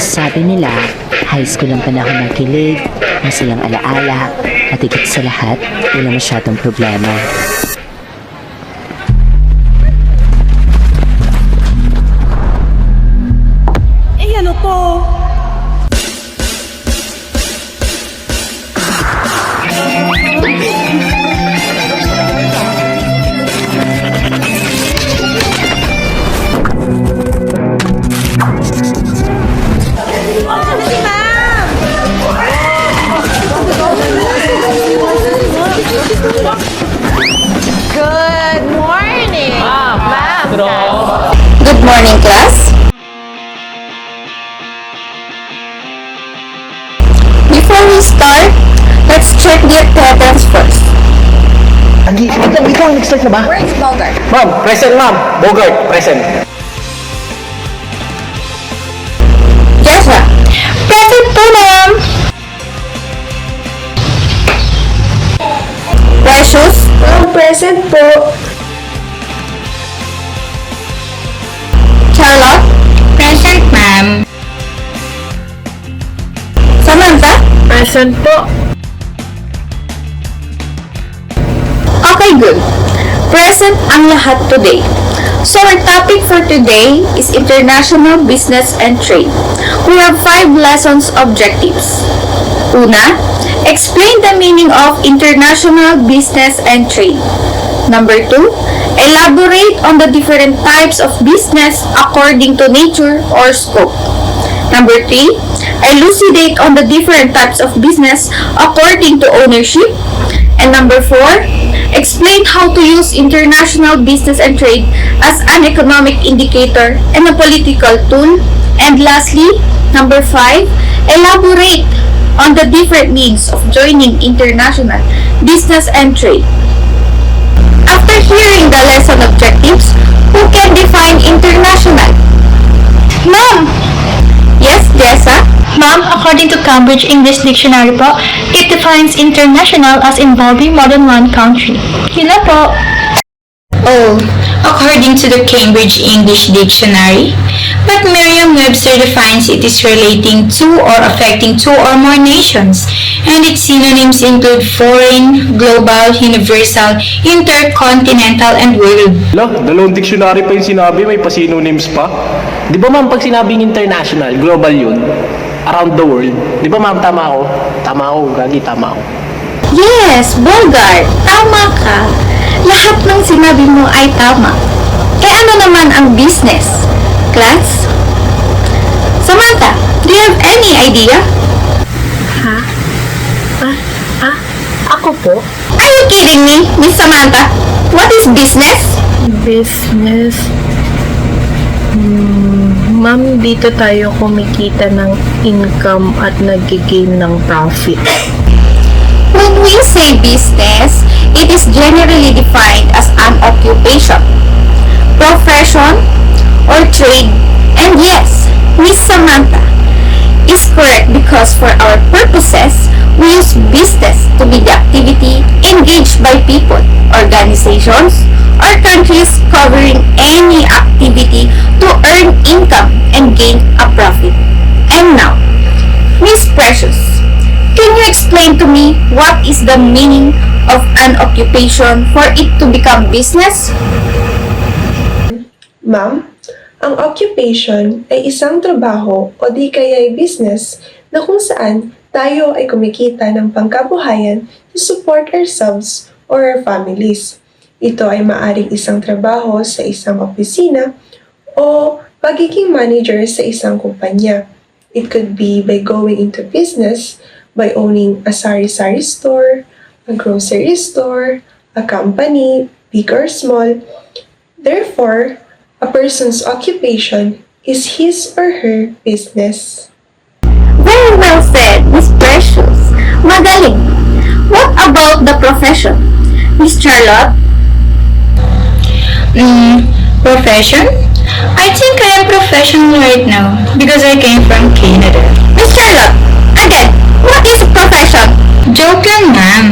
Sabi nila, high school ang panahon ng kilig, masayang alaala, at higit sa lahat, wala masyadong problema. Ano to? Good morning, ma'am. Good morning, class. Before we start, let's check the attendance first. Wait lang, next na ba? Where is Bogart? Ma'am, present ma'am. Bogart, present. Jessa, present po, ma'am. Precious, present po. Charlotte, present, ma'am. Samantha, Present po. okay, good. Present ang lahat today. So our topic for today is International Business and Trade. We have 5 lessons objectives. Una, explain the meaning of international business and trade. Number 2, elaborate on the different types of business according to nature or scope. Number 3, elucidate on the different types of business according to ownership. And number 4, explain how to use international business and trade as an economic indicator and a political tool. And lastly, number 5, elaborate on the different means of joining international business and trade. After hearing the lesson objectives, who can define international? Ma'am! Yes, Jessa? Ma'am, according to Cambridge English Dictionary po, it defines international as involving more than one country. Yun na po. Oh, according to the Cambridge English Dictionary, but Merriam-Webster defines it as relating to or affecting two or more nations, and its synonyms include foreign, global, universal, intercontinental, and world. Dalawang dictionary pa yung sinabi, may pa-synonyms pa. Di ba ma'am, pag sinabing international, global yun, around the world. Di ba ma'am, tama ako? Tama ako, Gagi, tama ako. Yes, Bogart, tama ka. Lahat ng sinabi mo ay tama. Eh ano naman ang business? Class? Samantha, do you have any idea? Ako po? Are you kidding me, Miss Samantha? What is business? Business. Ma'am, dito tayo kumikita ng income at nag-gain ng profit. When we say business, it is generally defined as an occupation, profession, or trade. And yes, Miss Samantha is correct because for our purposes, we use business to be the activity engaged by people, organizations, or countries covering any activity to earn income and gain a profit. And now, Miss Precious, can you explain to me what is the meaning of an occupation for it to become business? Ma'am, ang occupation ay isang trabaho o di kaya'y business na kung saan tayo ay kumikita ng pangkabuhayan to support ourselves or our families. Ito ay maaring isang trabaho sa isang opisina o pagiging manager sa isang kumpanya. It could be by going into business, by owning a sari-sari store, a grocery store, a company, big or small. Therefore, a person's occupation is his or her business. Very well said, Miss Precious. Magaling. What about the profession? Miss Charlotte? Profession? I think I am professional right now because I came from Canada. Miss Charlotte, again, what is a profession? Joke lang, ma'am.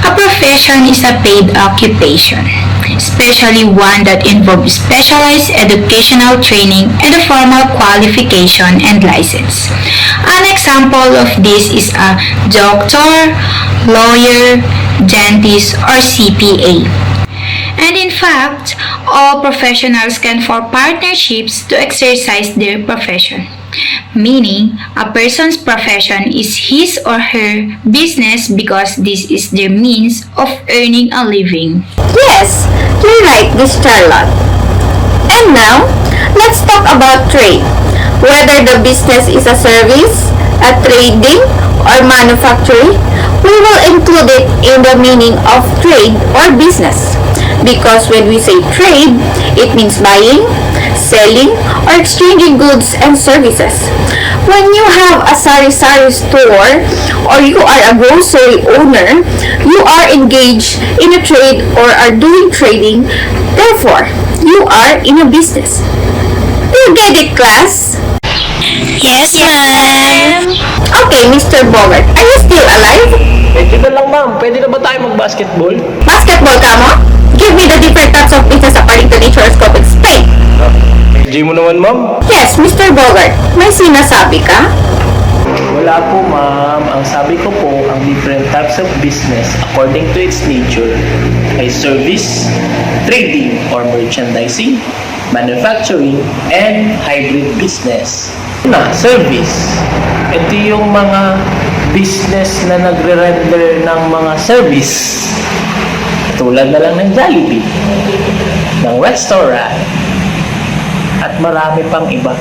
A profession is a paid occupation, especially one that involves specialized educational training and a formal qualification and license. An example of this is a doctor, lawyer, dentist, or CPA. And in fact, all professionals can form partnerships to exercise their profession. Meaning, a person's profession is his or her business because this is their means of earning a living. Yes, you're right, Miss Charlotte. And now, let's talk about trade. Whether the business is a service, a trading, or manufacturing, we will include it in the meaning of trade or business. Because when we say trade, it means buying, selling, or exchanging goods and services. When you have a sari-sari store or you are a grocery owner, you are engaged in a trade or are doing trading. Therefore, you are in a business. Do you get it, class? Yes, ma'am. Okay, Mr. Bogart, are you still alive? Pwede na lang ma'am, pwede na ba tayo mag-basketball? Basketball ka mo? Give me the different types of business according to nature scope and explain. Pwede mo naman ma'am. Yes, Mr. Bogart, may sinasabi ka? Wala po ma'am, ang sabi ko po, ang different types of business according to its nature ay service, trading or merchandising, manufacturing, and hybrid business. Una, service. Ito yung mga business na nagre-render ng mga service. Tulad na lang ng Jollibee, ng restaurant, at marami pang iba.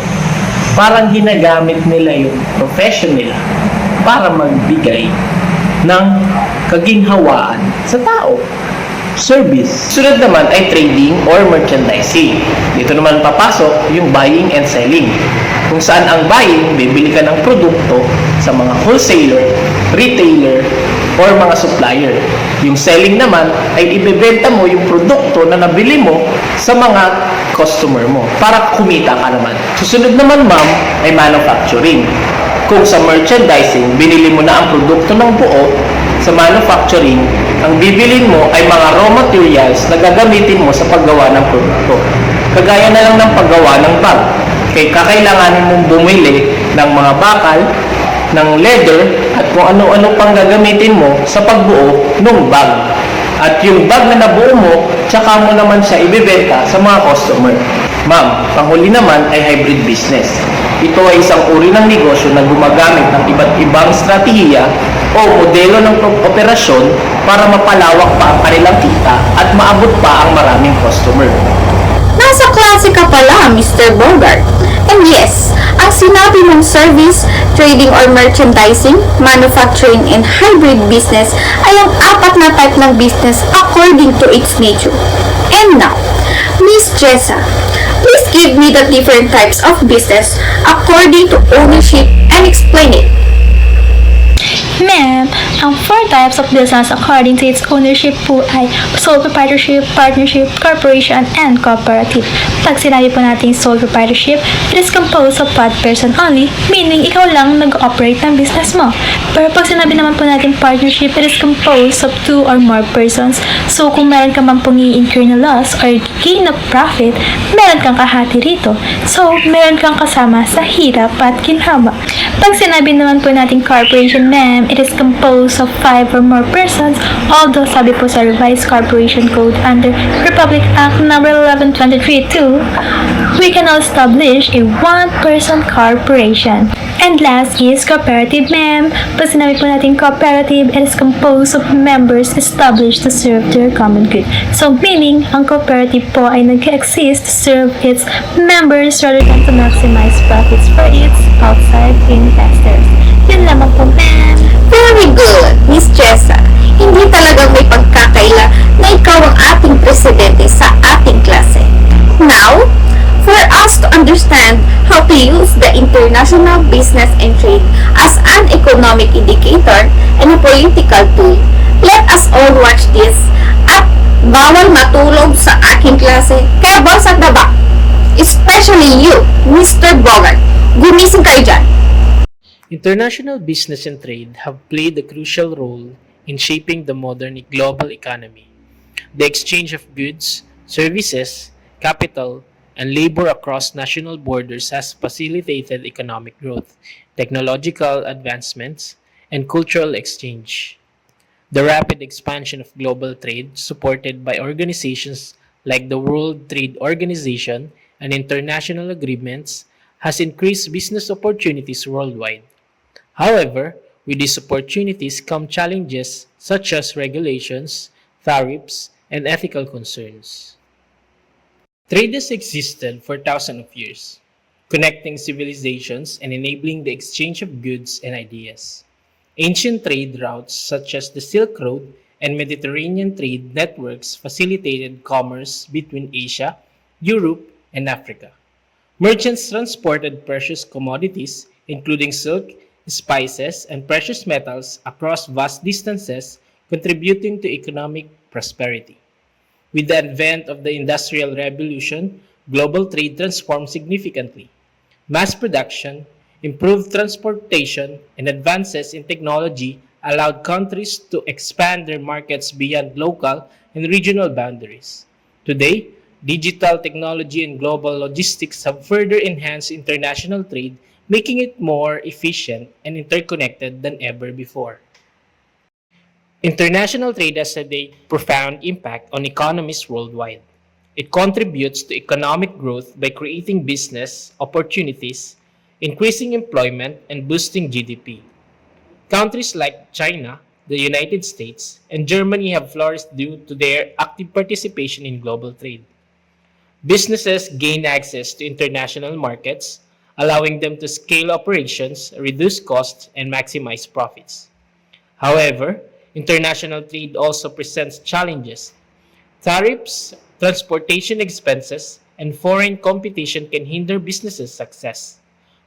Parang ginagamit nila yung profession nila para magbigay ng kaginhawaan sa tao. Service. Sunod naman ay trading or merchandising. Dito naman papasok yung buying and selling. Kung saan ang buying, bibili ka ng produkto sa mga wholesaler, retailer, or mga supplier. Yung selling naman ay ibebenta mo yung produkto na nabili mo sa mga customer mo para kumita ka naman. Susunod naman ma'am ay manufacturing. Kung sa merchandising, binili mo na ang produkto ng buo, sa manufacturing, ang bibilin mo ay mga raw materials na gagamitin mo sa paggawa ng produkto. Kagaya na lang ng paggawa ng bag. Kaya kakailanganin mong bumili ng mga bakal, ng leather, at kung ano-ano pang gagamitin mo sa pagbuo ng bag. At yung bag na nabuo mo, tsaka mo naman siya ibebenta sa mga customer. Ma'am, panghuli naman ay hybrid business. Ito ay isang uri ng negosyo na gumagamit ng iba't ibang strategiya o modelo ng operasyon para mapalawak pa ang kanilang kita at maabot pa ang maraming customer. Nasa klase ka pala, Mr. Bogart. And yes, ang sinabi mong service, trading or merchandising, manufacturing, and hybrid business ay ang apat na type ng business according to its nature. And now, Miss Jessa, please give me the different types of business according to ownership and explain it. Ma'am, ang 4 types of business according to its ownership po ay sole proprietorship, partnership, corporation, and cooperative. Pag sinabi po natin sole proprietorship, it is composed of one person only, meaning ikaw lang nag-operate ng business mo. Pero pag sinabi naman po natin partnership, it is composed of 2 or more persons. So kung meron ka man pong i-incur na loss or gain na profit, meron kang kahati rito. So meron kang kasama sa hirap at ginhawa. Pag sinabi naman po natin corporation, ma'am, it is composed of 5 or more persons, although sabi po sa Revised Corporation Code under Republic Act No. 1123-2, we can establish a one-person corporation. And last is cooperative, ma'am. Pag sinabi po natin cooperative, it is composed of members established to serve their common good. So, meaning, ang cooperative po ay nag-exist to serve its members rather than to maximize profits for its outside investors. Yun lamang po, ma'am. Very good, Miss Jessa. Hindi talagang may pagkakaila na ikaw ang ating presidente sa ating klase. Now, for us to understand how to use the international business and trade as an economic indicator and a political tool, let us all watch this at bawal matulog sa aking klase kaya balls at the back. Especially you, Mr. Bogart. Gumising kayo dyan. International business and trade have played a crucial role in shaping the modern global economy. The exchange of goods, services, capital, and labor across national borders has facilitated economic growth, technological advancements, and cultural exchange. The rapid expansion of global trade, supported by organizations like the World Trade Organization and international agreements, has increased business opportunities worldwide. However, with these opportunities come challenges such as regulations, tariffs, and ethical concerns. Trade has existed for thousands of years, connecting civilizations and enabling the exchange of goods and ideas. Ancient trade routes such as the Silk Road and Mediterranean trade networks facilitated commerce between Asia, Europe, and Africa. Merchants transported precious commodities, including silk, spices, and precious metals, across vast distances, contributing to economic prosperity. With the advent of the Industrial Revolution, global trade transformed significantly. Mass production, improved transportation, and advances in technology allowed countries to expand their markets beyond local and regional boundaries. Today, digital technology and global logistics have further enhanced international trade, making it more efficient and interconnected than ever before. International trade has had a profound impact on economies worldwide. It contributes to economic growth by creating business opportunities, increasing employment, and boosting GDP. Countries like China, the United States, and Germany have flourished due to their active participation in global trade. Businesses gain access to international markets, allowing them to scale operations, reduce costs, and maximize profits. However, international trade also presents challenges. Tariffs, transportation expenses, and foreign competition can hinder businesses' success.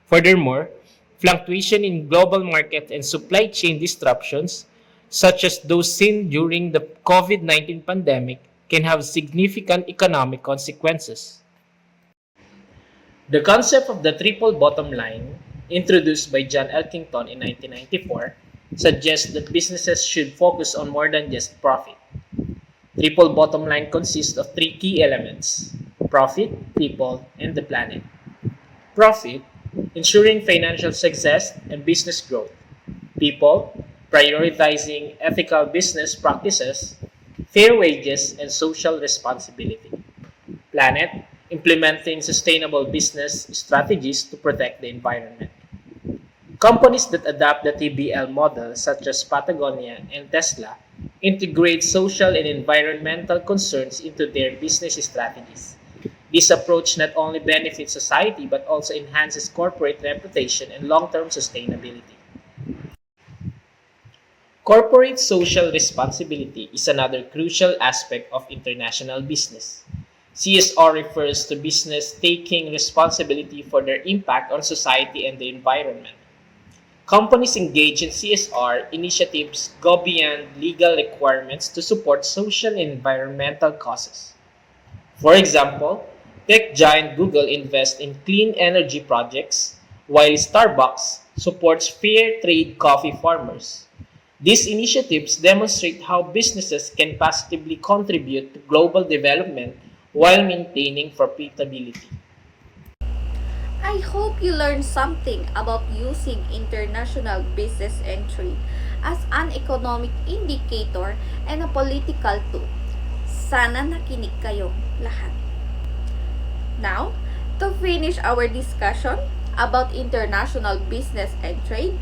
Furthermore, fluctuation in global market and supply chain disruptions, such as those seen during the COVID-19 pandemic, can have significant economic consequences. The concept of the triple bottom line, introduced by John Elkington in 1994, suggests that businesses should focus on more than just profit. Triple bottom line consists of three key elements: profit, people, and the planet. Profit, ensuring financial success and business growth. People, prioritizing ethical business practices, fair wages, and social responsibility. Planet, implementing sustainable business strategies to protect the environment. Companies that adopt the TBL model, such as Patagonia and Tesla, integrate social and environmental concerns into their business strategies. This approach not only benefits society but also enhances corporate reputation and long-term sustainability. Corporate social responsibility is another crucial aspect of international business. CSR refers to business taking responsibility for their impact on society and the environment. Companies engaged in CSR initiatives go beyond legal requirements to support social and environmental causes. For example, tech giant Google invests in clean energy projects, while Starbucks supports fair trade coffee farmers. These initiatives demonstrate how businesses can positively contribute to global development while maintaining profitability. I hope you learned something about using international business and trade as an economic indicator and a political tool. Sana nakinig kayo lahat. Now, to finish our discussion about international business and trade,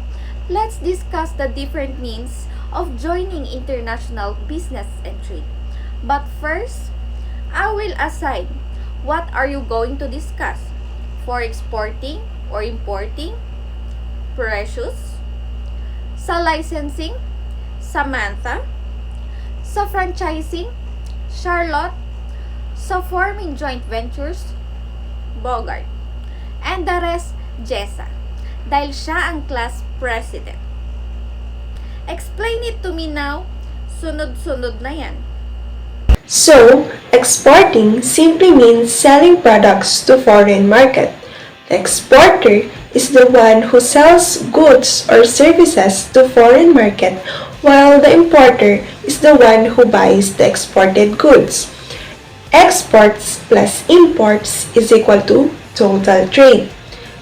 let's discuss the different means of joining international business and trade. But first, I will assign what are you going to discuss for exporting or importing, Precious, sa licensing, Samantha, sa franchising, Charlotte, sa forming joint ventures, Bogart, and the rest, Jessa, dahil siya ang class president. Explain it to me now. Sunod-sunod na yan. So, exporting simply means selling products to foreign market. The exporter is the one who sells goods or services to foreign market, while the importer is the one who buys the exported goods. Exports plus imports is equal to total trade.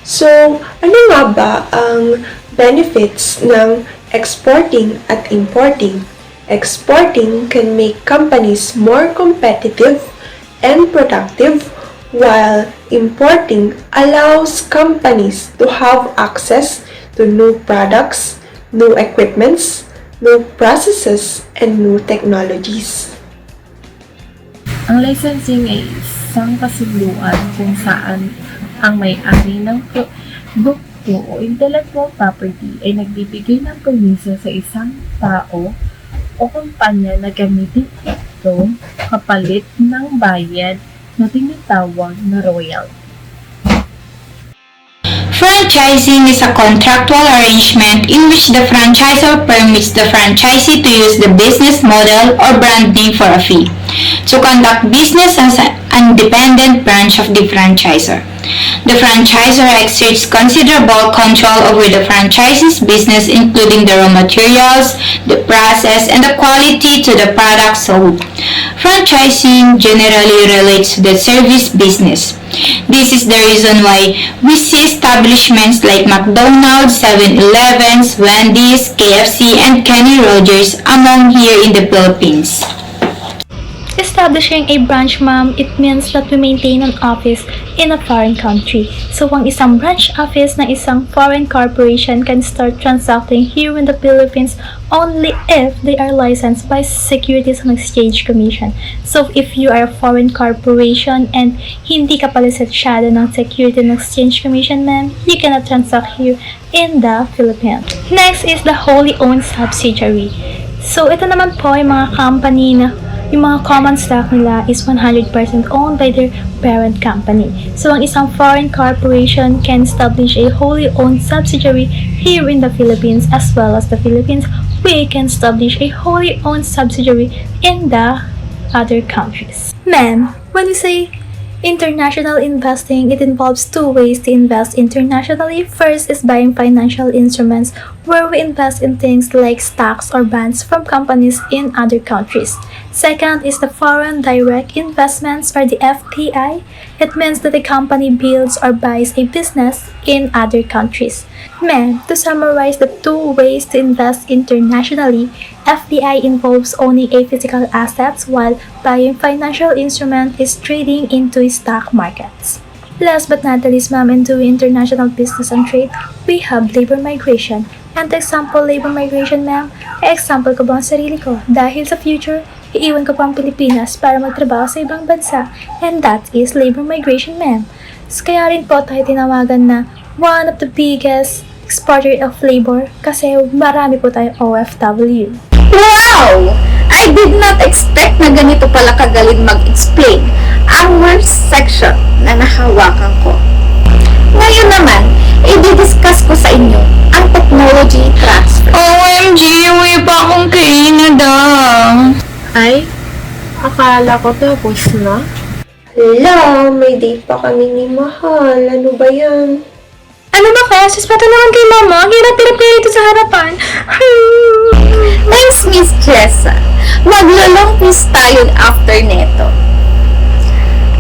So, ano nga ba ang benefits ng exporting at importing? Exporting can make companies more competitive and productive, while importing allows companies to have access to new products, new equipments, new processes, and new technologies. Ang licensing ay isang kasunduan kung saan ang may-ari ng produkto o intellectual property ay nagbibigay ng permiso sa isang tao o kumpanya na gamitin ito kapalit ng bayad na tinatawag na royalty. Franchising is a contractual arrangement in which the franchisor permits the franchisee to use the business model or brand name for a fee to conduct business as an independent branch of the franchisor. The franchisor exerts considerable control over the franchisee's business, including the raw materials, the process, and the quality to the product sold. Franchising generally relates to the service business. This is the reason why we see establishments like McDonald's, 7-Elevens, Wendy's, KFC, and Kenny Rogers among here in the Philippines. Establishing a branch, ma'am, it means that we maintain an office in a foreign country. So, ang isang branch office ng isang foreign corporation can start transacting here in the Philippines only if they are licensed by Securities and Exchange Commission. So, if you are a foreign corporation and hindi ka palisensyado ng Securities and Exchange Commission, ma'am, you cannot transact here in the Philippines. Next is the wholly owned subsidiary. So, ito naman po yung mga company na yung mga common stock nila is 100% owned by their parent company. So, ang isang foreign corporation can establish a wholly owned subsidiary here in the Philippines, as well as the Philippines, we can establish a wholly owned subsidiary in the other countries. Ma'am, when we say international investing, it involves two ways to invest internationally. First is buying financial instruments, where we invest in things like stocks or bonds from companies in other countries. Second is the foreign direct investments, or the FDI. It means that a company builds or buys a business in other countries. Ma'am, to summarize the two ways to invest internationally, FDI involves owning a physical assets, while buying financial instrument is trading into stock markets. Last but not the least, ma'am, in doing international business and trade, we have labor migration. And example labor migration, ma'am, ay example ko ba ang sarili ko dahil sa future, iiwan ko pa ang Pilipinas para magtrabaho sa ibang bansa, and that is labor migration, ma'am. So, kaya rin po tayo tinawagan na one of the biggest exporter of labor kasi marami po tayong OFW. Wow! I did not expect na ganito pala kagaling mag-explain ang worst section na nahawakan ko. Ngayon naman, i-discuss ko sa inyo ang technology transfer. OMG, uwi pa akong Canada. Ay, akala ko tapos na. Hala, may date pa kami ni Mahal. Ano ba yan? Ano ba kaya? Sus, patulungan kay mama. Ang hirap-hirap kayo dito sa harapan. Thanks, Miss Jessa. Maglo-long quiz tayo after neto.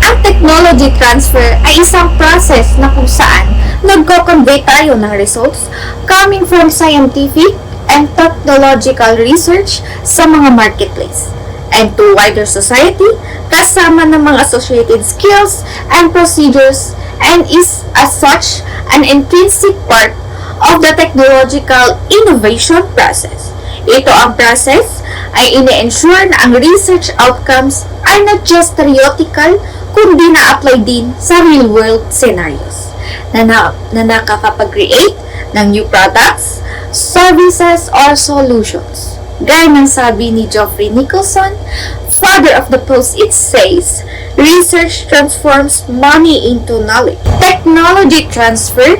Ang technology transfer ay isang process na kung saan nagko-convey tayo ng results coming from scientific and technological research sa mga marketplace and to wider society kasama ng mga associated skills and procedures, and is as such an intrinsic part of the technological innovation process. Ito ang process ay ine-ensure na ang research outcomes ay not just theoretical kundi na-apply din sa real-world scenarios na nakakapag-create ng new products, services, or solutions. Gaya ng sabi ni Geoffrey Nicholson, father of the post, it says, research transforms money into knowledge. Technology transfer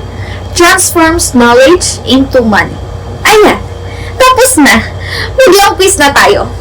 transforms knowledge into money. Ayan, tapos na. Mag-long quiz na tayo.